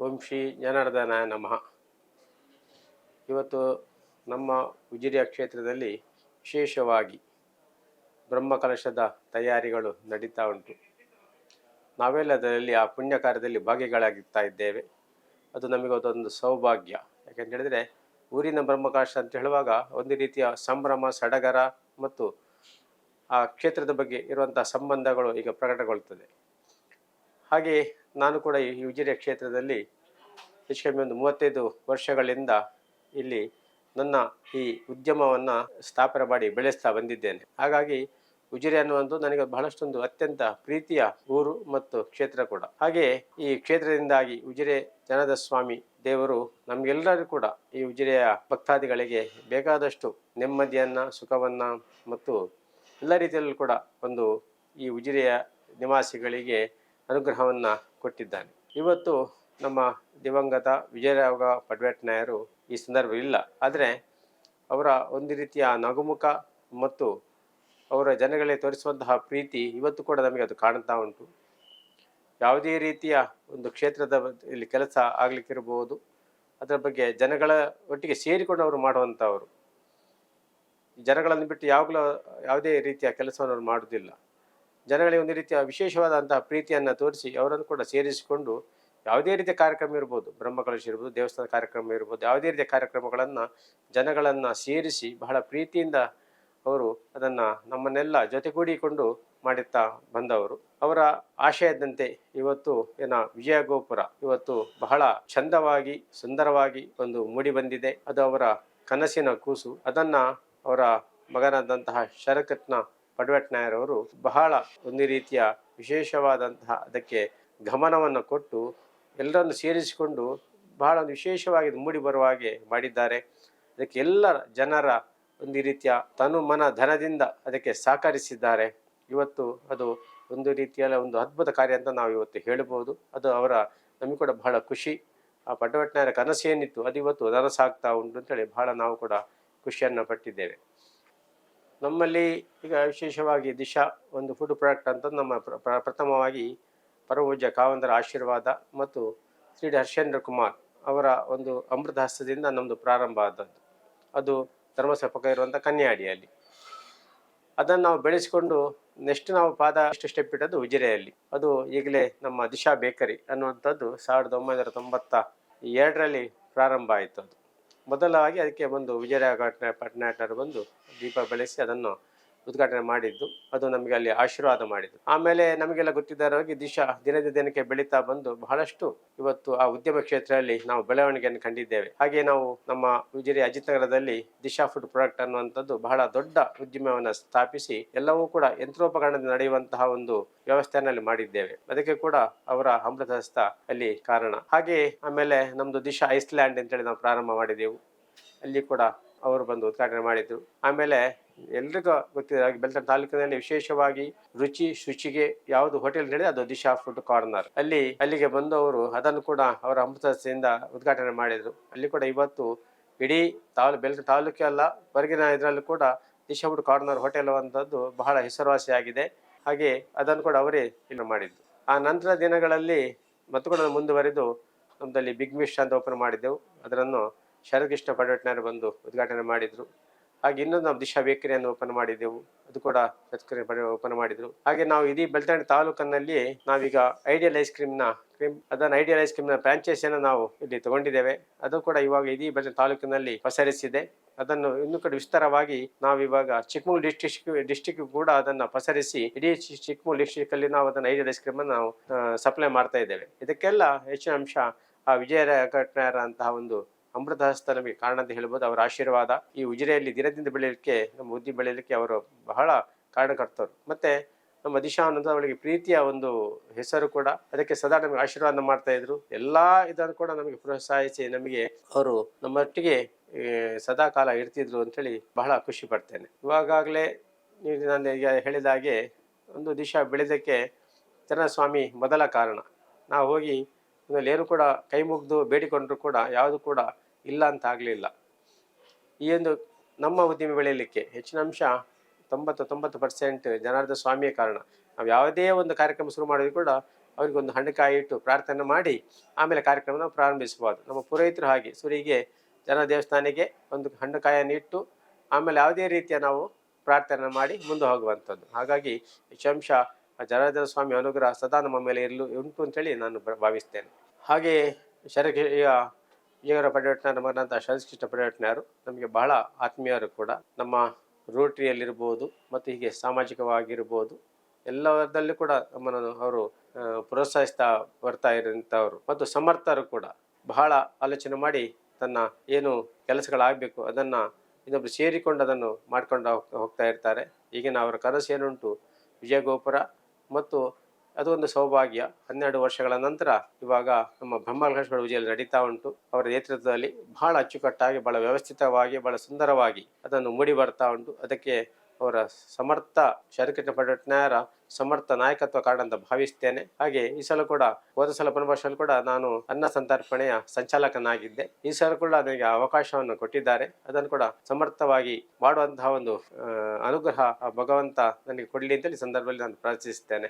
ಓಂ ಶ್ರೀ ಜನಾರ್ದನಾಯ ನಮಃ. ಇವತ್ತು ನಮ್ಮ ಉಜಿರೆಯ ಕ್ಷೇತ್ರದಲ್ಲಿ ವಿಶೇಷವಾಗಿ ಬ್ರಹ್ಮಕಲಶದ ತಯಾರಿಗಳು ನಡೀತಾ ಉಂಟು. ನಾವೆಲ್ಲ ಅದರಲ್ಲಿ ಆ ಪುಣ್ಯ ಕಾರ್ಯದಲ್ಲಿ ಭಾಗಿಗಳಾಗುತ್ತಾ ಇದ್ದೇವೆ. ಅದು ನಮಗೆ ಅದೊಂದು ಸೌಭಾಗ್ಯ. ಯಾಕೆಂತ ಹೇಳಿದರೆ ಊರಿನ ಬ್ರಹ್ಮಕಲಶ ಅಂತ ಹೇಳುವಾಗ ಒಂದು ರೀತಿಯ ಸಂಭ್ರಮ, ಸಡಗರ ಮತ್ತು ಆ ಕ್ಷೇತ್ರದ ಬಗ್ಗೆ ಇರುವಂಥ ಸಂಬಂಧಗಳು ಈಗ ಪ್ರಕಟಗೊಳ್ಳುತ್ತದೆ. ಹಾಗೆ ನಾನು ಕೂಡ ಈ ಉಜಿರೆ ಕ್ಷೇತ್ರದಲ್ಲಿ ಹೆಚ್ಚು ಕಮ್ಮಿ ಒಂದು 35 ವರ್ಷಗಳಿಂದ ಇಲ್ಲಿ ನನ್ನ ಈ ಉದ್ಯಮವನ್ನು ಸ್ಥಾಪನೆ ಮಾಡಿ ಬೆಳೆಸ್ತಾ ಬಂದಿದ್ದೇನೆ. ಹಾಗಾಗಿ ಉಜಿರೆ ಅನ್ನುವಂಥ ನನಗೆ ಬಹಳಷ್ಟೊಂದು ಅತ್ಯಂತ ಪ್ರೀತಿಯ ಊರು ಮತ್ತು ಕ್ಷೇತ್ರ ಕೂಡ. ಹಾಗೆ ಈ ಕ್ಷೇತ್ರದಿಂದಾಗಿ ಉಜಿರೆ ಜನಾರ್ದನ ಸ್ವಾಮಿ ದೇವರು ನಮಗೆಲ್ಲರೂ ಕೂಡ ಈ ಉಜಿರೆಯ ಭಕ್ತಾದಿಗಳಿಗೆ ಬೇಕಾದಷ್ಟು ನೆಮ್ಮದಿಯನ್ನು, ಸುಖವನ್ನು ಮತ್ತು ಎಲ್ಲ ರೀತಿಯಲ್ಲೂ ಕೂಡ ಒಂದು ಈ ಉಜಿರೆಯ ನಿವಾಸಿಗಳಿಗೆ ಅನುಗ್ರಹವನ್ನು ಕೊಟ್ಟಿದ್ದಾನೆ. ಇವತ್ತು ನಮ್ಮ ದಿವಂಗತ ವಿಜಯರಾಘವ ಪಡ್ವೇಟ್ನಾಯರು ಈ ಸಂದರ್ಭ ಇಲ್ಲ. ಆದರೆ ಅವರ ಒಂದು ರೀತಿಯ ನಗುಮುಖ ಮತ್ತು ಅವರ ಜನಗಳಿಗೆ ತೋರಿಸುವಂತಹ ಪ್ರೀತಿ ಇವತ್ತು ಕೂಡ ನಮಗೆ ಅದು ಕಾಣ್ತಾ ಉಂಟು. ಯಾವುದೇ ರೀತಿಯ ಒಂದು ಕ್ಷೇತ್ರದ ಇಲ್ಲಿ ಕೆಲಸ ಆಗಲಿಕ್ಕಿರ್ಬೋದು, ಅದರ ಬಗ್ಗೆ ಜನಗಳ ಒಟ್ಟಿಗೆ ಸೇರಿಕೊಂಡು ಅವರು ಮಾಡುವಂಥವರು. ಜನಗಳನ್ನು ಬಿಟ್ಟು ಯಾವುದೇ ರೀತಿಯ ಕೆಲಸವನ್ನು ಅವರು ಮಾಡುವುದಿಲ್ಲ. ಜನಗಳಿಗೆ ಒಂದು ರೀತಿಯ ವಿಶೇಷವಾದಂತಹ ಪ್ರೀತಿಯನ್ನು ತೋರಿಸಿ ಅವರನ್ನು ಕೂಡ ಸೇರಿಸಿಕೊಂಡು ಯಾವುದೇ ರೀತಿಯ ಕಾರ್ಯಕ್ರಮ ಇರ್ಬೋದು, ಬ್ರಹ್ಮಕಲಶ ಇರ್ಬೋದು, ದೇವಸ್ಥಾನ ಕಾರ್ಯಕ್ರಮ ಇರ್ಬೋದು, ಯಾವುದೇ ರೀತಿಯ ಕಾರ್ಯಕ್ರಮಗಳನ್ನು ಜನಗಳನ್ನು ಸೇರಿಸಿ ಬಹಳ ಪ್ರೀತಿಯಿಂದ ಅವರು ಅದನ್ನು ನಮ್ಮನ್ನೆಲ್ಲ ಜೊತೆಗೂಡಿಕೊಂಡು ಮಾಡುತ್ತಾ ಬಂದವರು. ಅವರ ಆಶಯದಂತೆ ಇವತ್ತು ವಿಜಯ ಗೋಪುರ ಇವತ್ತು ಬಹಳ ಚಂದವಾಗಿ, ಸುಂದರವಾಗಿ ಒಂದು ಮೂಡಿ ಬಂದಿದೆ. ಅದು ಅವರ ಕನಸಿನ ಕೂಸು. ಅದನ್ನ ಅವರ ಮಗನಾದಂತಹ ಶರಕತ್ನ ಪಡ್ವೇಟ್ನಾಯರವರು ಬಹಳ ಒಂದು ರೀತಿಯ ವಿಶೇಷವಾದಂತಹ ಅದಕ್ಕೆ ಗಮನವನ್ನು ಕೊಟ್ಟು ಎಲ್ಲರನ್ನು ಸೇರಿಸಿಕೊಂಡು ಬಹಳ ಒಂದು ವಿಶೇಷವಾಗಿ ಮೂಡಿ ಬರುವ ಹಾಗೆ ಮಾಡಿದ್ದಾರೆ. ಅದಕ್ಕೆ ಎಲ್ಲ ಜನರ ಒಂದು ರೀತಿಯ ತನು ಮನ ಧನದಿಂದ ಅದಕ್ಕೆ ಸಹಕರಿಸಿದ್ದಾರೆ. ಇವತ್ತು ಅದು ಒಂದು ರೀತಿಯ ಒಂದು ಅದ್ಭುತ ಕಾರ್ಯ ಅಂತ ನಾವು ಇವತ್ತು ಹೇಳ್ಬೋದು. ಅದು ನಮಗೆ ಕೂಡ ಬಹಳ ಖುಷಿ. ಆ ಪಡ್ವೇಟ್ನಾಯರ ಕನಸು ಏನಿತ್ತು ಅದು ಇವತ್ತು ನನಸಾಗ್ತಾ ಉಂಟು ಅಂತೇಳಿ ಬಹಳ ನಾವು ಕೂಡ ಖುಷಿಯನ್ನು ಪಟ್ಟಿದ್ದೇವೆ. ನಮ್ಮಲ್ಲಿ ಈಗ ವಿಶೇಷವಾಗಿ ದಿಶಾ ಒಂದು ಫುಡ್ ಪ್ರಾಡಕ್ಟ್ ಅಂತ ನಮ್ಮ ಪ್ರಥಮವಾಗಿ ಪರಮಪೂಜ್ಯ ಕಾವಂದರ ಆಶೀರ್ವಾದ ಮತ್ತು ಶ್ರೀ ಹರ್ಷೇಂದ್ರ ಕುಮಾರ್ ಅವರ ಒಂದು ಅಮೃತ ಹಸ್ತದಿಂದ ನಮ್ಮದು ಪ್ರಾರಂಭ ಆದದ್ದು. ಅದು ಧರ್ಮಸ್ಥಳ ಪಕ್ಕ ಇರುವಂಥ ಕನ್ಯಾಡಿಯಲ್ಲಿ. ಅದನ್ನು ನಾವು ಬೆಳೆಸಿಕೊಂಡು ನೆಕ್ಸ್ಟ್ ನಾವು ಸ್ಟೆಪ್ ಇಟ್ಟದ್ದು ಉಜಿರೆಯಲ್ಲಿ. ಅದು ಈಗಲೇ ನಮ್ಮ ದಿಶಾ ಬೇಕರಿ ಅನ್ನುವಂಥದ್ದು 1992ರಲ್ಲಿ ಪ್ರಾರಂಭ ಆಯಿತು. ಅದು ಮೊದಲಾಗಿ ಅದಕ್ಕೆ ಬಂದು ವಿಜಯರಾಘವ ಪಟ್ನಾಯಕರು ಬಂದು ದೀಪ ಬೆಳೆಸಿ ಅದನ್ನು ಉದ್ಘಾಟನೆ ಮಾಡಿದ್ದು. ಅದು ನಮಗೆ ಅಲ್ಲಿ ಆಶೀರ್ವಾದ ಮಾಡಿದ್ದು. ಆಮೇಲೆ ನಮಗೆಲ್ಲ ಗೊತ್ತಿದ್ದರಾಗಿ ದಿಶಾ ದಿನಕ್ಕೆ ಬೆಳೀತಾ ಬಂದು ಬಹಳಷ್ಟು ಇವತ್ತು ಆ ಉದ್ಯಮ ಕ್ಷೇತ್ರದಲ್ಲಿ ನಾವು ಬೆಳವಣಿಗೆಯನ್ನು ಕಂಡಿದ್ದೇವೆ. ಹಾಗೆ ನಾವು ನಮ್ಮ ಉಜಿರೆ ಅಜಿತ್ ನಗರದಲ್ಲಿ ದಿಶಾ ಫುಡ್ ಪ್ರಾಡಕ್ಟ್ ಅನ್ನುವಂಥದ್ದು ಬಹಳ ದೊಡ್ಡ ಉದ್ಯಮವನ್ನು ಸ್ಥಾಪಿಸಿ ಎಲ್ಲವೂ ಕೂಡ ಯಂತ್ರೋಪಕರಣದಿಂದ ನಡೆಯುವಂತಹ ಒಂದು ವ್ಯವಸ್ಥೆಯಲ್ಲಿ ಮಾಡಿದ್ದೇವೆ. ಅದಕ್ಕೆ ಕೂಡ ಅವರ ಅಮೃತ ಹಸ್ತ ಅಲ್ಲಿ ಕಾರಣ. ಹಾಗೆ ಆಮೇಲೆ ನಮ್ದು ದಿಶಾ ಐಸ್ಲ್ಯಾಂಡ್ ಅಂತೇಳಿ ನಾವು ಪ್ರಾರಂಭ ಮಾಡಿದೆವು. ಅಲ್ಲಿ ಕೂಡ ಅವರು ಬಂದು ಉದ್ಘಾಟನೆ ಮಾಡಿದ್ರು. ಆಮೇಲೆ ಎಲ್ರಿಗೂ ಗೊತ್ತಿದೆ ಬೆಳ್ತಂಗಡಿ ತಾಲೂಕಿನಲ್ಲಿ ವಿಶೇಷವಾಗಿ ರುಚಿ ಶುಚಿಗೆ ಯಾವುದು ಹೋಟೆಲ್ ಹೇಳಿದ್ರೆ ಅದು ದಿಶಾ ಫುಡ್ ಕಾರ್ನರ್. ಅಲ್ಲಿಗೆ ಬಂದು ಅವರು ಅದನ್ನು ಕೂಡ ಅವರ ಅಮೃತದಿಂದ ಉದ್ಘಾಟನೆ ಮಾಡಿದ್ರು. ಅಲ್ಲಿ ಕೂಡ ಇವತ್ತು ಇಡೀ ಬೆಳ್ತಂಗಡಿ ತಾಲೂಕೆ ಅಲ್ಲ, ಹೊರಗಿನ ಇದರಲ್ಲೂ ಕೂಡ ದಿಶಾ ಫುಡ್ ಕಾರ್ನರ್ ಹೋಟೆಲ್ ಅನ್ನುವಂಥದ್ದು ಬಹಳ ಹೆಸರುವಾಸಿಯಾಗಿದೆ. ಹಾಗೆ ಅದನ್ನು ಕೂಡ ಅವರೇ ಇಲ್ಲಿ ಮಾಡಿದ್ದು. ಆ ನಂತರ ದಿನಗಳಲ್ಲಿ ಮತ್ತು ಕೂಡ ಮುಂದುವರೆದು ನಮ್ಮದಲ್ಲಿ ಬಿಗ್ ಮಿಸ್ಟ್ ಅಂತ ಓಪನ್ ಮಾಡಿದ್ದೆವು. ಅದನ್ನು ಶರಕೃಷ್ಣ ಪಡ್ವೇಟ್ನಾಯರು ಬಂದು ಉದ್ಘಾಟನೆ ಮಾಡಿದ್ರು. ಹಾಗೆ ಇನ್ನೊಂದು ನಾವು ದಿಶಾ ಬೇಕರಿಯನ್ನು ಓಪನ್ ಮಾಡಿದ್ದೆವು. ಅದು ಕೂಡ ಓಪನ್ ಮಾಡಿದ್ರು. ಹಾಗೆ ನಾವು ಇಡೀ ಬೆಳ್ತಂಗಡಿ ತಾಲೂಕಿನಲ್ಲಿ ನಾವೀಗ ಐಡಿಯಲ್ ಐಸ್ ಕ್ರೀಮ್ನ ಫ್ರಾಂಚೈಸಿಯನ್ನು ನಾವು ಇಲ್ಲಿ ತಗೊಂಡಿದ್ದೇವೆ. ಅದು ಕೂಡ ಇವಾಗ ಇಡೀ ಬೆಳ್ತಂಗಡಿ ತಾಲೂಕಿನಲ್ಲಿ ಪಸರಿಸಿದೆ. ಅದನ್ನು ಇನ್ನೂ ಕೂಡ ವಿಸ್ತಾರವಾಗಿ ನಾವಿವಾಗ ಚಿಕ್ಕಮಗಳೂರು ಡಿಸ್ಟಿಕ್ ಕೂಡ ಅದನ್ನು ಪಸರಿಸಿ ಇಡೀ ಚಿಕ್ಕಮಗಳೂರು ಡಿಸ್ಟಿಕ್ ಅಲ್ಲಿ ನಾವು ಅದನ್ನು ಐಡಿಯಲ್ ಐಸ್ ಕ್ರೀಮ್ ನಾವು ಸಪ್ಲೈ ಮಾಡ್ತಾ ಇದ್ದೇವೆ. ಇದಕ್ಕೆಲ್ಲ ಹೆಚ್ಚಿನ ಅಂಶ ಆ ವಿಜಯರಾಘವ ಅಂತಹ ಒಂದು ಅಮೃತ ಹಸ್ತ ನಮಗೆ ಕಾರಣ ಅಂತ ಹೇಳ್ಬೋದು. ಅವರ ಆಶೀರ್ವಾದ ಈ ಉಜಿರೆಯಲ್ಲಿ ದಿನದಿಂದ ಬೆಳೆಯಲಿಕ್ಕೆ, ನಮ್ಮ ಉದ್ದಿ ಬೆಳೆಯಲಿಕ್ಕೆ ಅವರು ಬಹಳ ಕಾರಣಕರ್ತರು. ಮತ್ತೆ ನಮ್ಮ ದಿಶಾ ಅನ್ನೋದು ಅವಳಿಗೆ ಪ್ರೀತಿಯ ಒಂದು ಹೆಸರು ಕೂಡ. ಅದಕ್ಕೆ ಸದಾ ನಮಗೆ ಆಶೀರ್ವಾದ ಮಾಡ್ತಾ ಇದ್ರು. ಎಲ್ಲಾ ಇದನ್ನು ಕೂಡ ನಮಗೆ ಪ್ರೋತ್ಸಾಹಿಸಿ ನಮಗೆ ಅವರು ನಮ್ಮೊಟ್ಟಿಗೆ ಸದಾ ಕಾಲ ಇರ್ತಿದ್ರು ಅಂತೇಳಿ ಬಹಳ ಖುಷಿ ಪಡ್ತೇನೆ. ಇವಾಗಲೇ ನಾನು ಹೇಳಿದ ಹಾಗೆ ಒಂದು ದಿಶಾ ಬೆಳೆದಕ್ಕೆ ಸ್ವಾಮಿ ಮೊದಲ ಕಾರಣ. ನಾವು ಹೋಗಿ ಏನು ಕೂಡ ಕೈ ಮುಗಿದು ಬೇಡಿಕೊಂಡ್ರು ಕೂಡ ಯಾವುದು ಕೂಡ ಇಲ್ಲ ಅಂತ ಆಗಲಿಲ್ಲ. ಈ ಒಂದು ನಮ್ಮ ಉದ್ಯಮ ಬೆಳೆಯಲಿಕ್ಕೆ ಹೆಚ್ಚಿನ ಅಂಶ 90% ಜನಾರ್ದನ ಸ್ವಾಮಿಯ ಕಾರಣ. ನಾವು ಯಾವುದೇ ಒಂದು ಕಾರ್ಯಕ್ರಮ ಶುರು ಮಾಡಿದ್ರು ಕೂಡ ಅವರಿಗೊಂದು ಹಣ್ಣುಕಾಯಿ ಇಟ್ಟು ಪ್ರಾರ್ಥನೆ ಮಾಡಿ ಆಮೇಲೆ ಕಾರ್ಯಕ್ರಮನ ಪ್ರಾರಂಭಿಸಬಹುದು. ನಮ್ಮ ಪುರೋಹಿತರು ಹಾಗೆ ಸೂರಿಗೆ ಜನ ದೇವಸ್ಥಾನಿಗೆ ಒಂದು ಹಣ್ಣುಕಾಯನ್ನು ಇಟ್ಟು ಆಮೇಲೆ ಯಾವುದೇ ರೀತಿಯ ನಾವು ಪ್ರಾರ್ಥನೆ ಮಾಡಿ ಮುಂದೆ ಹೋಗುವಂಥದ್ದು. ಹಾಗಾಗಿ ಶಂಶ ಜನಾರ್ದನ ಸ್ವಾಮಿ ಅನುಗ್ರಹ ಸದಾ ನಮ್ಮ ಮೇಲೆ ಇರಲು ಉಂಟು ಅಂತೇಳಿ ನಾನು ಭಾವಿಸ್ತೇನೆ. ಹಾಗೆಯೇ ಈಗರ ಪರ್ಯಟನ ಮಗನಂತ ಶರತ್ಕೃಷ್ಣ ಪರ್ಯಟನರು ನಮಗೆ ಬಹಳ ಆತ್ಮೀಯರು ಕೂಡ. ನಮ್ಮ ರೋಟರಿಯಲ್ಲಿರ್ಬೋದು ಮತ್ತು ಹೀಗೆ ಸಾಮಾಜಿಕವಾಗಿರ್ಬೋದು ಎಲ್ಲದಲ್ಲೂ ಕೂಡ ನಮ್ಮನ್ನು ಅವರು ಪ್ರೋತ್ಸಾಹಿಸ್ತಾ ಬರ್ತಾ ಇರೋಂಥವ್ರು ಮತ್ತು ಸಮರ್ಥರು ಕೂಡ. ಬಹಳ ಆಲೋಚನೆ ಮಾಡಿ ತನ್ನ ಏನು ಕೆಲಸಗಳಾಗಬೇಕು ಅದನ್ನು ಇನ್ನೊಬ್ರು ಸೇರಿಕೊಂಡು ಅದನ್ನು ಮಾಡ್ಕೊಂಡು ಹೋಗ್ತಾ ಇರ್ತಾರೆ. ಈಗಿನ ಅವರ ಕನಸು ಏನುಂಟು ವಿಜಯಗೋಪುರ ಮತ್ತು ಅದೊಂದು ಸೌಭಾಗ್ಯ. 12 ವರ್ಷಗಳ ನಂತರ ಇವಾಗ ನಮ್ಮ ಬ್ರಹ್ಮಕಲಶಗಳ ಪೂಜೆಯಲ್ಲಿ ನಡೀತಾ ಉಂಟು. ಅವರ ನೇತೃತ್ವದಲ್ಲಿ ಬಹಳ ಅಚ್ಚುಕಟ್ಟಾಗಿ ಬಹಳ ವ್ಯವಸ್ಥಿತವಾಗಿ ಬಹಳ ಸುಂದರವಾಗಿ ಅದನ್ನು ಮೂಡಿ ಬರ್ತಾ ಉಂಟು. ಅದಕ್ಕೆ ಅವರ ಸಮರ್ಥ ಶರತ್ಕೃಷ್ಣ ಪರ್ಯಟನರ ಸಮರ್ಥ ನಾಯಕತ್ವ ಕಾರಣ ಅಂತ ಭಾವಿಸ್ತೇನೆ. ಹಾಗೆ ಈ ಸಲ ಕೂಡ ಹೋದ ಸಲ ಪುನರ್ವಸಲ್ಲಿ ಕೂಡ ನಾನು ಅನ್ನ ಸಂತರ್ಪಣೆಯ ಸಂಚಾಲಕನಾಗಿದ್ದೆ. ಈ ಸಲ ಕೂಡ ನನಗೆ ಅವಕಾಶವನ್ನು ಕೊಟ್ಟಿದ್ದಾರೆ. ಅದನ್ನು ಕೂಡ ಸಮರ್ಥವಾಗಿ ಮಾಡುವಂತಹ ಒಂದು ಅನುಗ್ರಹ ಭಗವಂತ ನನಗೆ ಕೊಡಲಿ ಅಂತೇಳಿ ಸಂದರ್ಭದಲ್ಲಿ ನಾನು ಪ್ರಾರ್ಥಿಸ್ತೇನೆ.